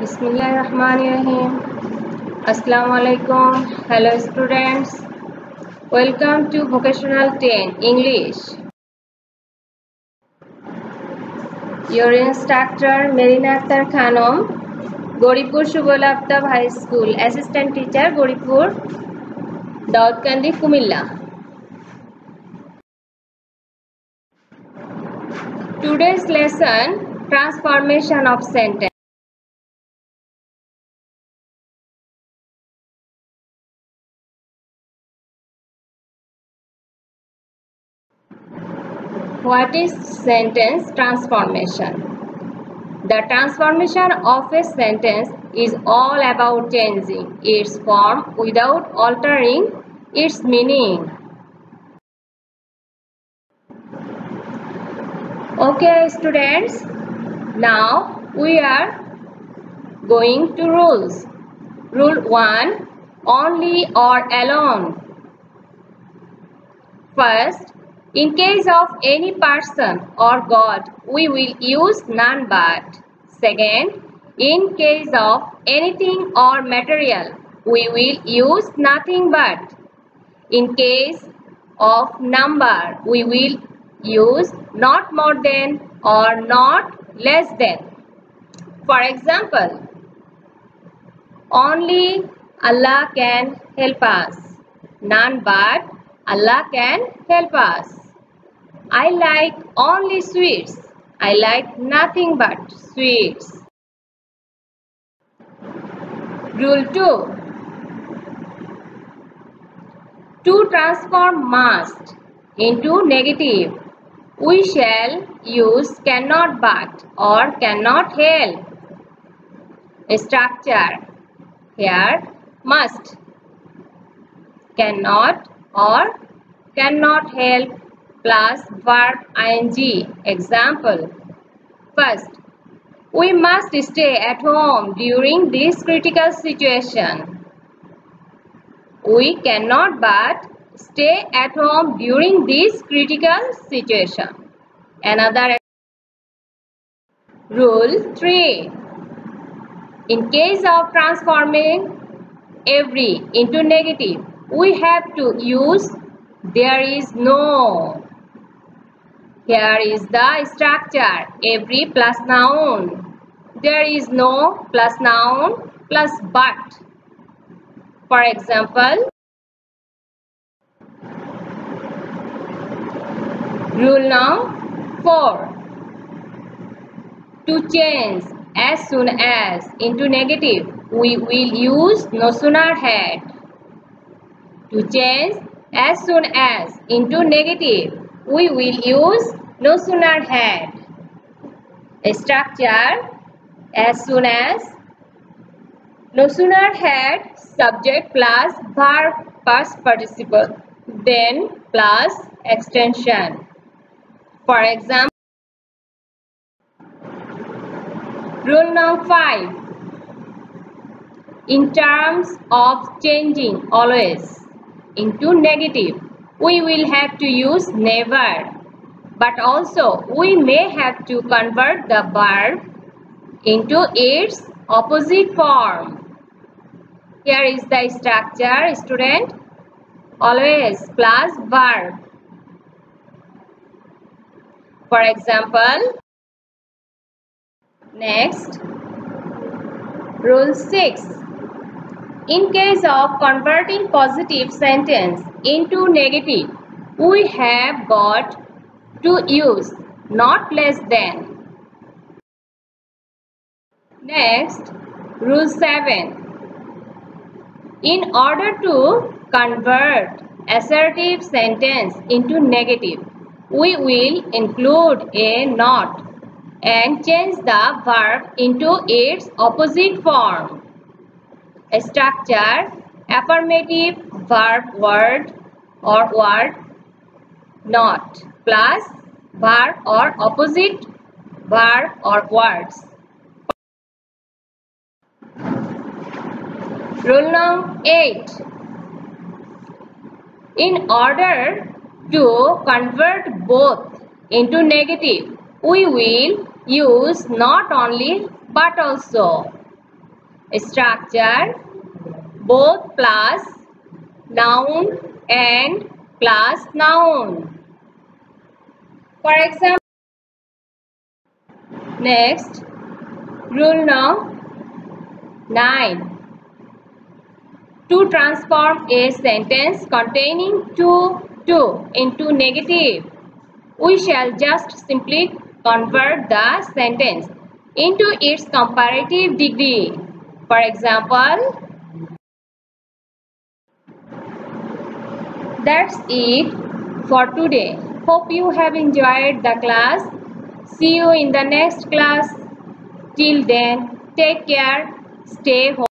Bismillahirrahmanirrahim. Assalamualaikum. Hello students. Welcome to Vocational 10 English. Your instructor Merina Akhtar Khanum, Goripur Shubol Aftab High School, Assistant Teacher, Goripur, Daudkandi, Kumilla. Today's lesson, transformation of sentence. What is sentence transformation? The transformation of a sentence is all about changing its form without altering its meaning. Okay, students, now we are going to rules. Rule 1, only or alone. First, in case of any person or God, we will use none but. Second, in case of anything or material, we will use nothing but. In case of number, we will use not more than or not less than. For example, only Allah can help us. None but Allah can help us. I like only sweets. I like nothing but sweets. Rule 2. To transform must into negative, we shall use cannot but or cannot help. Structure. Here must, cannot or cannot help plus verb ing. Example. First, we must stay at home during this critical situation. We cannot but stay at home during this critical situation. Another rule 3. In case of transforming every into negative, we have to use there is no. Here is the structure, every plus noun. There is no plus noun plus but. For example, rule now 4. To change as soon as into negative, we will use no sooner had. To change as soon as into negative, we will use no sooner had. A structure as soon as, no sooner had, subject plus verb past participle, then plus extension. For example, rule number 5. In terms of changing always into negative, we will have to use never, but also we may have to convert the verb into its opposite form. Here is the structure, student. Always plus verb. For example, next, rule 6. In case of converting positive sentence into negative, we have got to use not less than. Next, rule 7. In order to convert assertive sentence into negative, we will include a not and change the verb into its opposite form. A structure, affirmative verb word or word not plus verb or opposite verb or words. Rule number 8. In order to convert both into negative, we will use not only but also. structure, both plus noun and plus noun. For example, next, rule number 9. To transform a sentence containing to into negative, we shall just simply convert the sentence into its comparative degree. For example, that's it for today. Hope you have enjoyed the class. See you in the next class. Till then, take care, stay home.